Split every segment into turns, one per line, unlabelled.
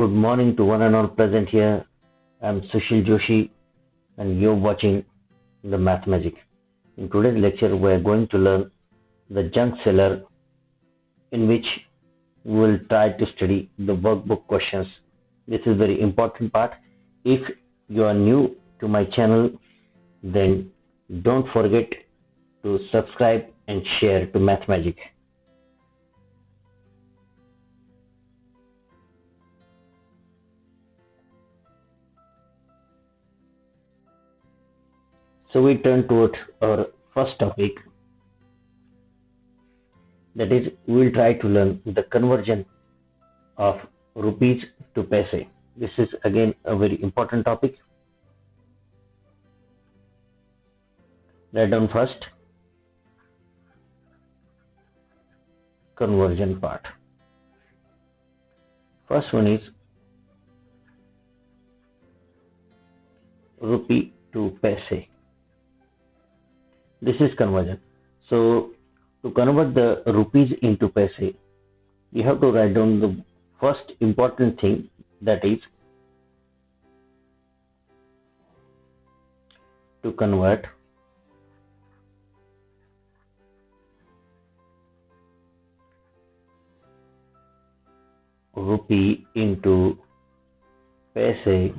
Good morning to one and all present here. I'm Sushil Joshi and you're watching the Math Magic. In today's lecture, we're going to learn the junk seller, in which we will try to study the workbook questions. This is very important part. If you are new to my channel, then don't forget to subscribe and share to Math Magic. So we turn towards our first topic, that is, we will try to learn the conversion of rupees to paise. This is again a very important topic. Write down first conversion part. First one is rupee to paise. This is conversion. So to convert the rupees into paise, you have to write down the first important thing, that is to convert rupee into paise,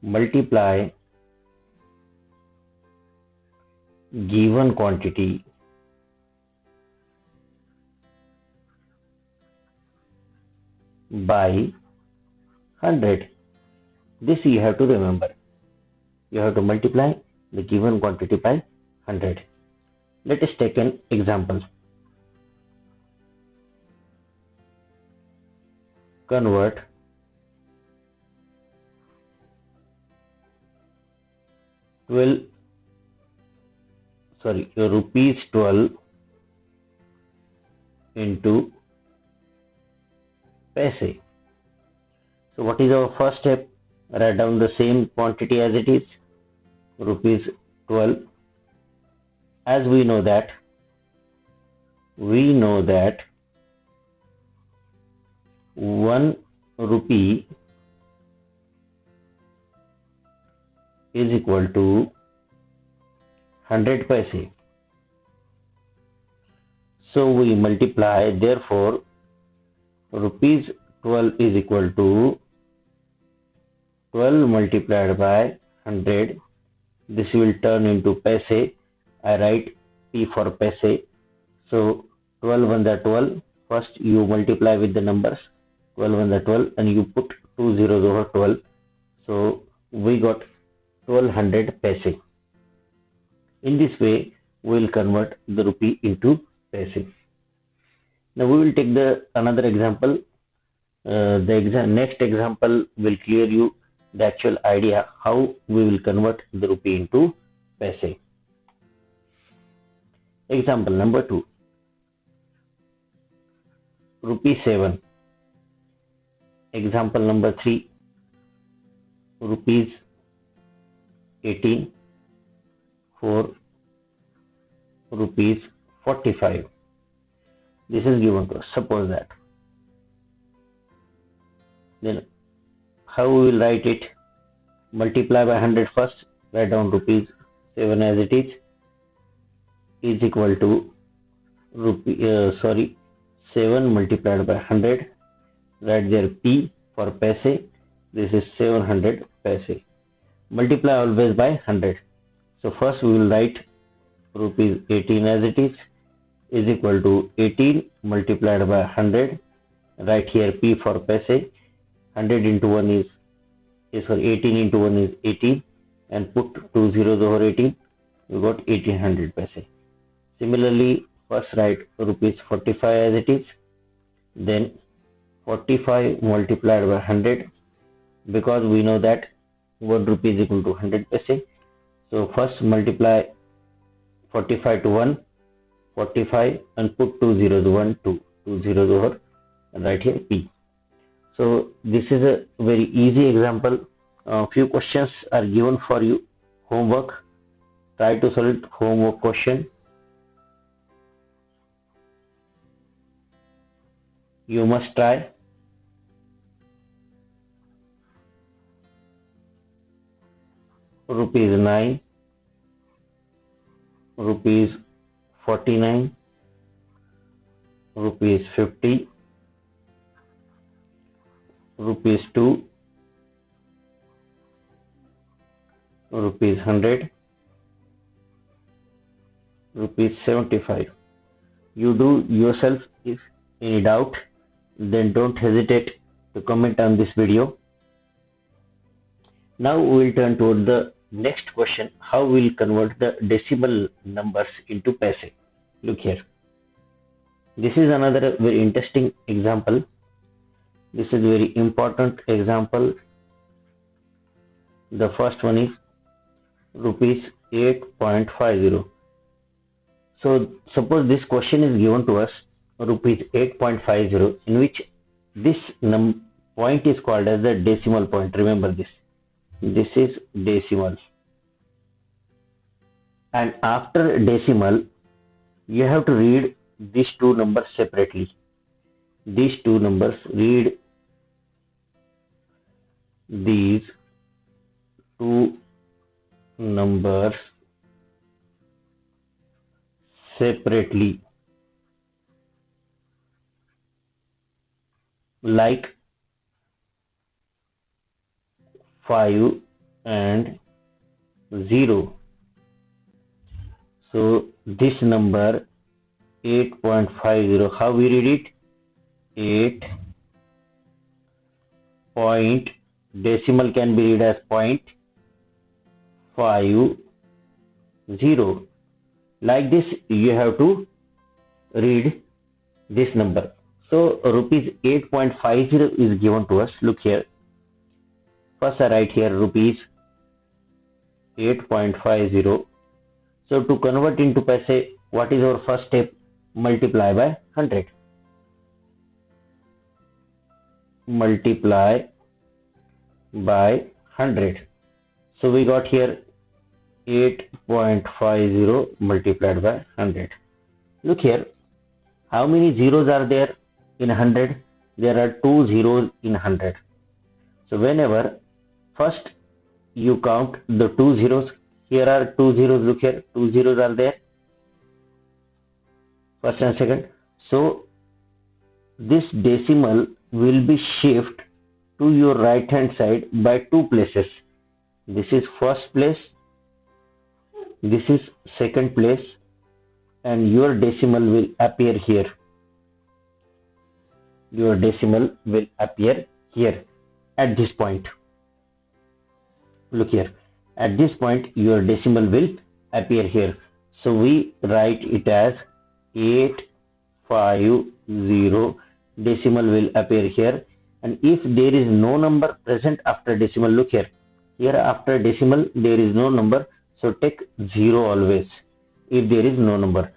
multiply given quantity by 100. This you have to remember. You have to multiply the given quantity by 100. Let us take an example. Convert rupees 12 into paise. So what is our first step? Write down the same quantity as it is, rupees 12. As we know that 1 rupee is equal to 100 paise. So we multiply, therefore rupees 12 is equal to 12 multiplied by 100. This will turn into paise. I write P for paise. So 12 1 the 12. First you multiply with the numbers 12 1 the 12 and you put 2 zeros over 12. So we got 1200 paise. In this way, we will convert the rupee into paise. Now we will take another example. The next example will clear you the actual idea how we will convert the rupee into paise. Example number 2. Rupee 7. Example number 3. Rupees 18. 4 rupees 45. This is given to us. Suppose that. Then how we will write it? Multiply by 100 first. Write down rupees 7 as it is equal to 7 multiplied by 100. Write there P for paise. This is 700 paise. Multiply always by 100. So first we will write rupees 18 as it is equal to 18 multiplied by 100. Write here P for paise. 100 into 1 is 18 into 1 is 18, and put 2 zeros over 18. We got 1800 paise. Similarly, first write rupees 45 as it is. Then 45 multiplied by 100, because we know that 1 rupee is equal to 100 paise. So first multiply 45 to 1, 45, and put 2 zeros 1, 2 zeros over, and write here P. So this is a very easy example. Few questions are given for you. Homework. Try to solve homework question. You must try. rupees 9, rupees 49, rupees 50, rupees 2, rupees 100, rupees 75. You do yourself. If any doubt, then don't hesitate to comment on this video. Now we will turn toward the next question, how we will convert the decimal numbers into paise. Look here. This is another very interesting example. This is very important example. The first one is rupees 8.50. So suppose this question is given to us rupees 8.50, in which this point is called as the decimal point. Remember this. This is decimal. And after decimal, you have to read these two numbers separately. These two numbers, read these two numbers separately, like 5 and 0. So this number 8.50, how we read it? 8 point, decimal can be read as 0.50. Like this you have to read this number. So rupees 8.50 is given to us. Look here. First I write here rupees 8.50. So to convert into paise, what is our first step? Multiply by 100. Multiply by 100. So we got here 8.50 multiplied by 100. Look here. How many zeros are there in 100? There are 2 zeros in 100. So whenever first you count the 2 zeros, here are 2 zeros. Look here, 2 zeros are there, first and second. So this decimal will be shift to your right hand side by 2 places. This is first place, this is second place, and your decimal will appear here. Your decimal will appear here at this point. Look here. At this point, your decimal will appear here. So we write it as 850. Decimal will appear here. And if there is no number present after decimal, look here. Here after decimal, there is no number. So take 0 always if there is no number.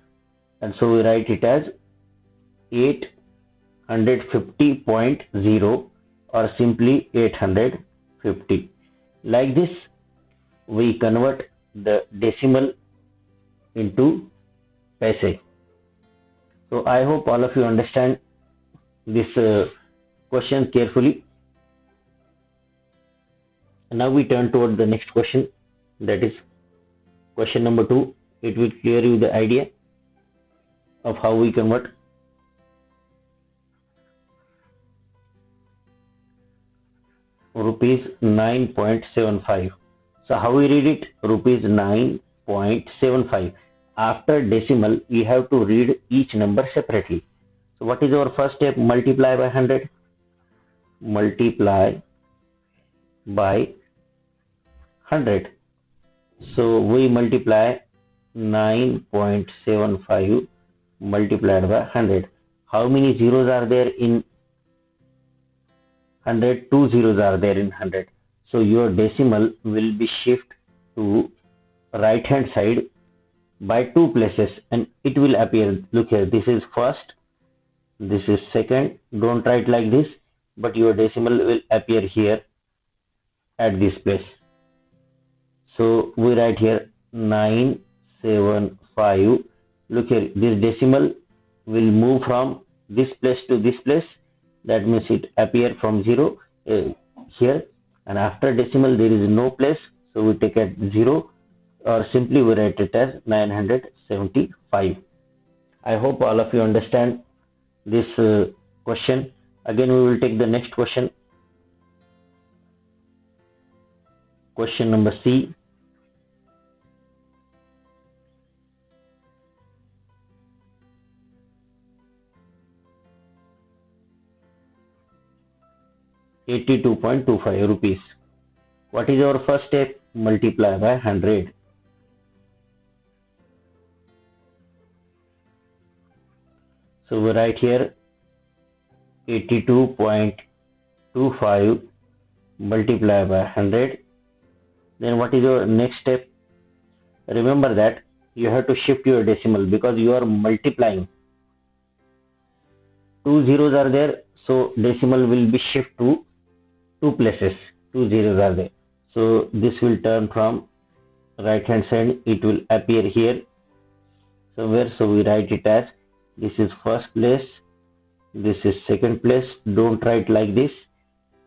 And so we write it as 850.0 or simply 850. Like this, we convert the decimal into paise. So I hope all of you understand this question carefully. Now we turn toward the next question, that is question number 2. It will clear you the idea of how we convert. Rupees 9.75. So how we read it? Rupees 9.75. After decimal, we have to read each number separately. So what is our first step? Multiply by 100. Multiply by 100. So we multiply 9.75 multiplied by 100. How many zeros are there in 100? 2 zeros are there in 100. So your decimal will be shift to right hand side by 2 places and it will appear. Look here, this is first, this is second. Don't write like this, but your decimal will appear here at this place. So we write here 975. Look here, this decimal will move from this place to this place. That means it appear from 0 here, and after decimal there is no place, So we take it 0, or simply we write it as 975. I hope all of you understand this question. Again, we will take the next question. Question number C. ₹82.25. What is our first step? Multiply by 100. So we write here 82.25 multiply by 100. Then what is your next step? Remember that you have to shift your decimal because you are multiplying. 2 zeros are there, so decimal will be shifted to 2 places. 2 zeros are there. So this will turn from right hand side, it will appear here somewhere. So we write it as, this is first place, this is second place. Don't write like this.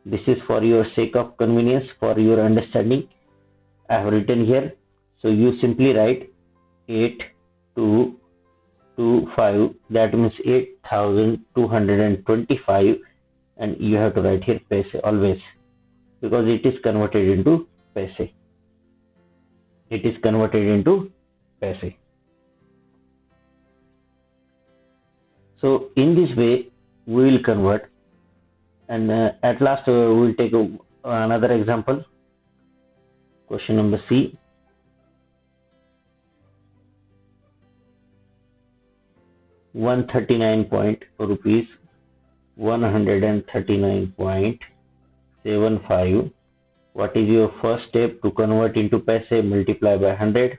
This is for your sake of convenience, for your understanding. I have written here. So you simply write 8225, that means 8225, and you have to write here paise always, because it is converted into paise. It is converted into paise. So in this way we will convert, and at last we will take another example. Question number C. ₹139.75. What is your first step to convert into paise? Multiply by 100.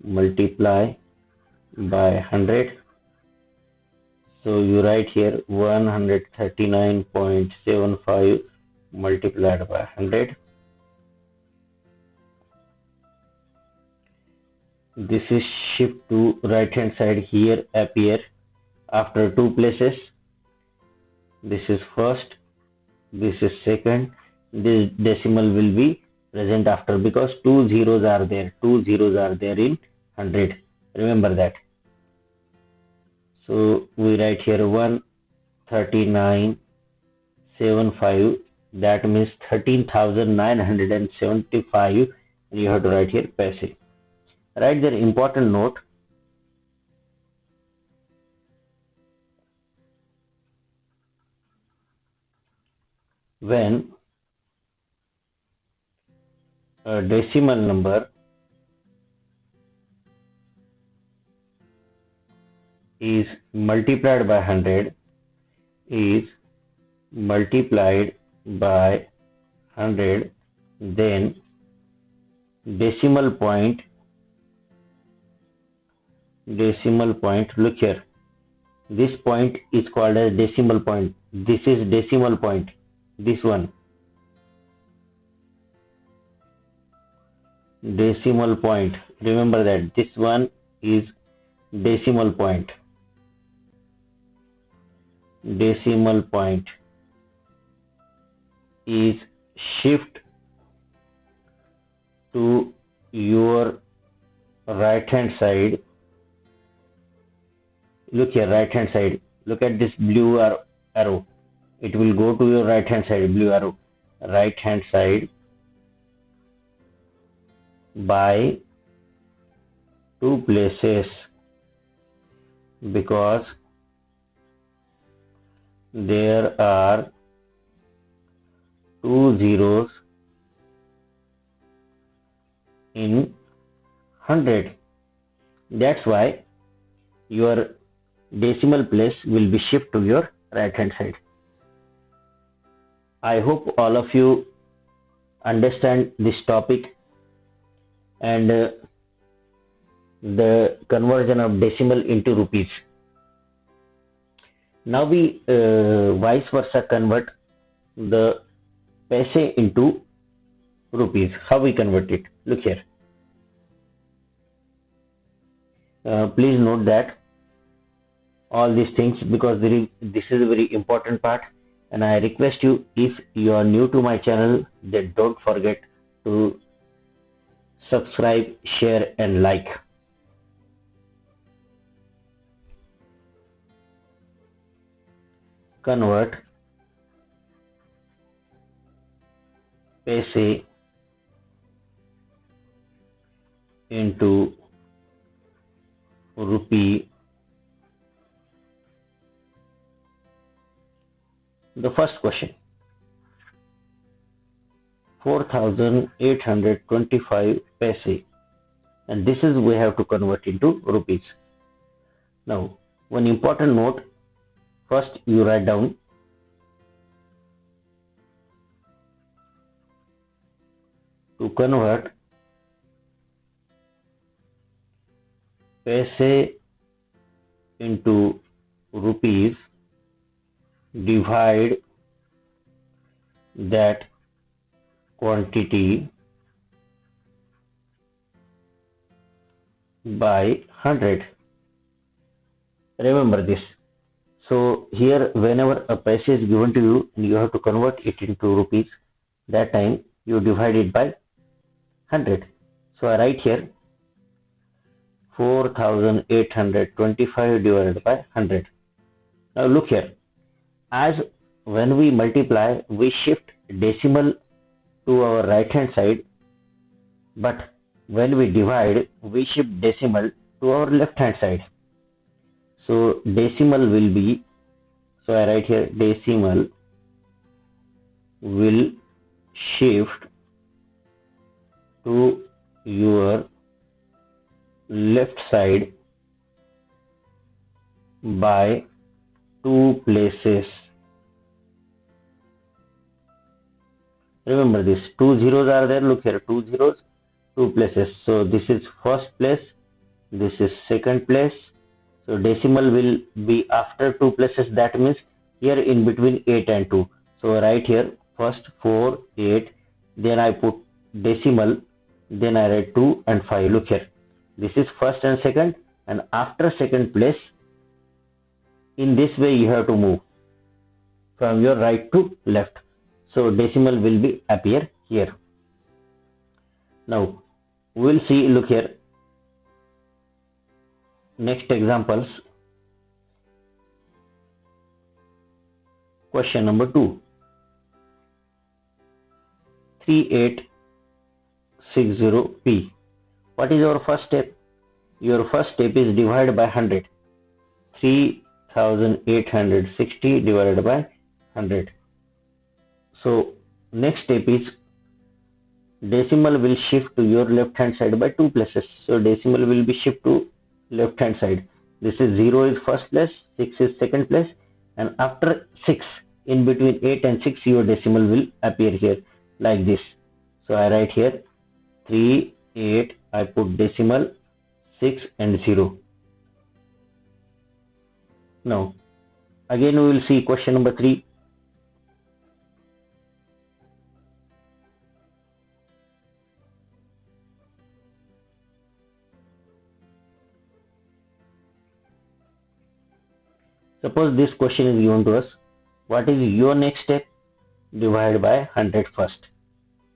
Multiply by 100. So you write here 139.75 multiplied by 100. This is shift to right hand side, here appear after 2 places. This is first, this is second. This decimal will be present after, because 2 zeros are there. 2 zeros are there in 100. Remember that. So we write here 139.75. That means 13,975. You have to write here paise. Write there important note. When a decimal number is multiplied by 100, is multiplied by 100, then decimal point, look here, this point is called as decimal point. This is decimal point, this one, decimal point. Remember that this one is decimal point. Decimal point is shift to your right hand side. Look here, right hand side. Look at this blue arrow. It will go to your right hand side, blue arrow. Right hand side by 2 places, because there are 2 zeros in 100. That's why your decimal place will be shifted to your right hand side. I hope all of you understand this topic and the conversion of decimal into rupees. Now we vice versa convert the paise into rupees. How we convert it? Look here. Please note that all these things, because this is a very important part, and I request you, if you are new to my channel, then don't forget to subscribe, share and like. Convert पैसे into rupee. The first question, 4,825 paise, and this is we have to convert into rupees. Now, one important note, first you write down to convert paise into rupees, divide that quantity by 100. Remember this. So here whenever a paise is given to you and you have to convert it into rupees, that time you divide it by 100. So I write here 4,825 divided by 100. Now look here, as when we multiply, we shift decimal to our right hand side, but when we divide, we shift decimal to our left hand side. So decimal will be, so I write here decimal will shift to your left side by 2 places. Remember this, 2 zeros are there, look here, 2 zeros, 2 places. So this is first place, this is second place. So decimal will be after 2 places, that means here in between 8 and 2. So right here, first 4, 8, then I put decimal, then I write 2 and 5. Look here, this is first and second, and after second place, in this way you have to move from your right to left. So decimal will be appear here. Now we will see, look here, next examples. Question number 2, 3860p. What is your first step? Your first step is divide by 100. 3,860 divided by 100. So next step is decimal will shift to your left hand side by 2 places. So decimal will be shift to left hand side. This is 0 is first place, 6 is second place, and after 6, in between 8 and 6, your decimal will appear here like this. So I write here 3, 8, I put decimal, 6 and 0. Now again we will see question number 3. Suppose this question is given to us, what is your next step? Divide by 100 first.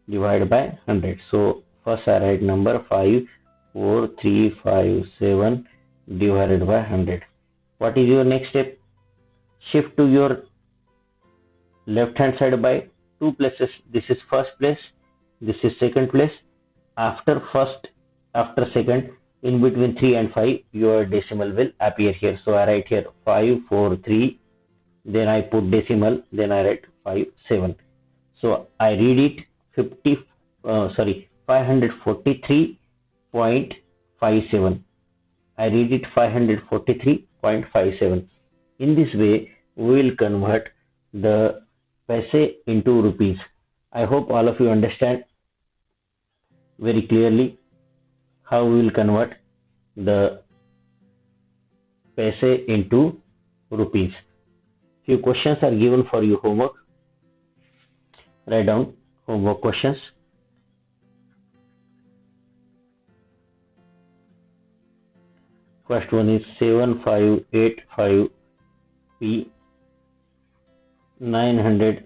Divide by 100. So first I write number 54357 divided by 100. What is your next step? Shift to your left hand side by 2 places. This is first place, this is second place. After first, after second, in between 3 and 5, your decimal will appear here. So I write here 543, then I put decimal, then I write 57. So I read it 543.57. I read it 543.57. In this way, we will convert the paise into rupees. I hope all of you understand very clearly how we will convert the paise into rupees. Few questions are given for you homework. Write down homework questions. First one is 7585p, 900p,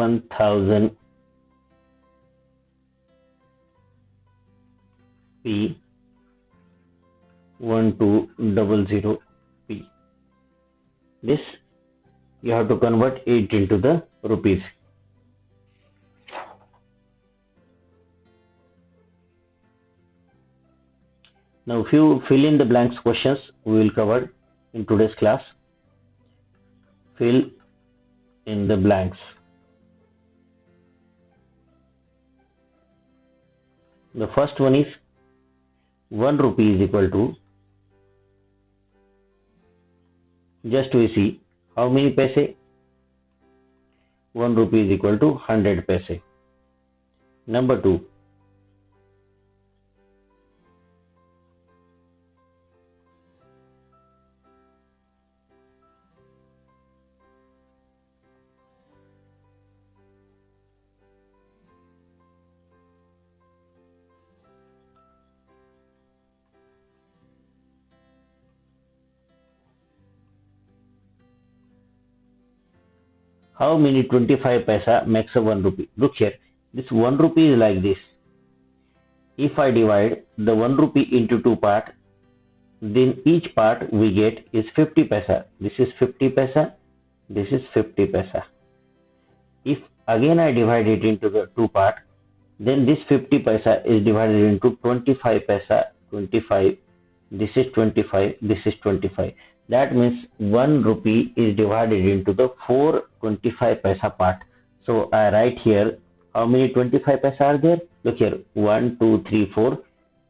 1000 P 1200 P. This you have to convert it into the rupees. Now, if you fill in the blanks questions we will cover in today's class. Fill in the blanks. The first one is 1 rupee is equal to, just we see how many paise. 1 rupee is equal to 100 paise. Number 2, how many 25 paisa makes a 1 rupee? Look here, this 1 rupee is like this. If I divide the 1 rupee into 2 parts, then each part we get is 50 paisa. This is 50 paisa, this is 50 paisa. If again I divide it into the 2 parts, then this 50 paisa is divided into 25 paisa, 25, this is 25, this is 25. That means 1 rupee is divided into the 4 25 paisa part. So I write here how many 25 paisa are there. Look here, 1, 2, 3, 4.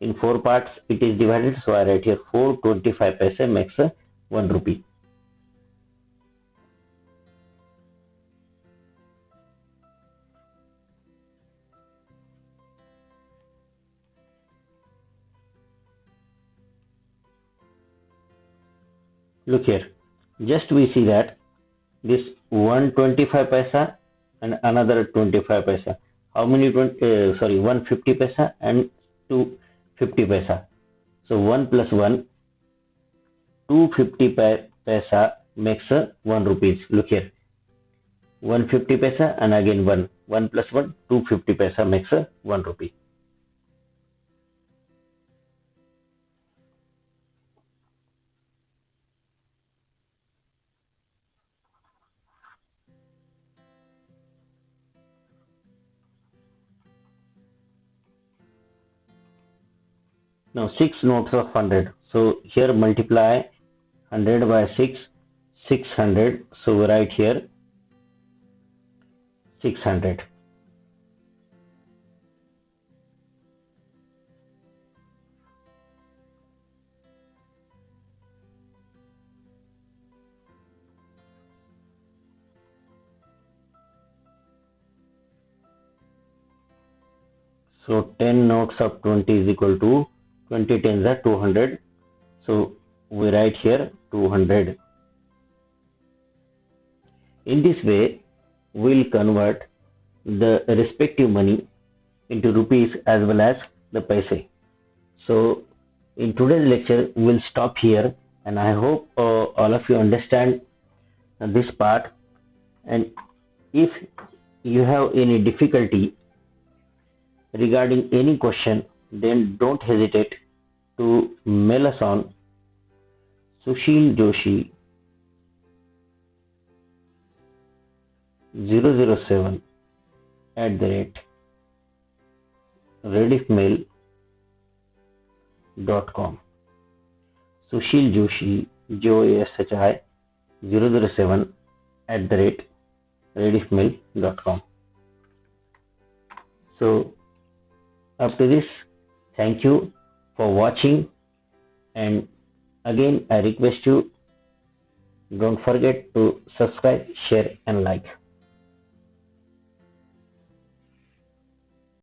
In 4 parts it is divided. So I write here 4 25 paisa makes 1 rupee. Look here, just we see that this 125 paisa and another 25 paisa. How many 150 paisa and 250 paisa. So 1 plus 1, 250 paisa makes 1 rupees. Look here, 150 paisa and again 1. 1 plus 1, 250 paisa makes 1 rupee. Now 6 notes of 100. So here multiply 100 by 6, 600. So we write here 600. So 10 notes of 20 is equal to 20 tens are 200. So we write here 200. In this way, we'll convert the respective money into rupees as well as the paise. So in today's lecture, we'll stop here, and I hope all of you understand this part. And if you have any difficulty regarding any question, then don't hesitate to mail us on Sushil Joshi 007 @rediffmail.com. Sushil Joshi JOSHI 007 @rediffmail.com. So up to this, thank you for watching, and again I request you, don't forget to subscribe, share and like.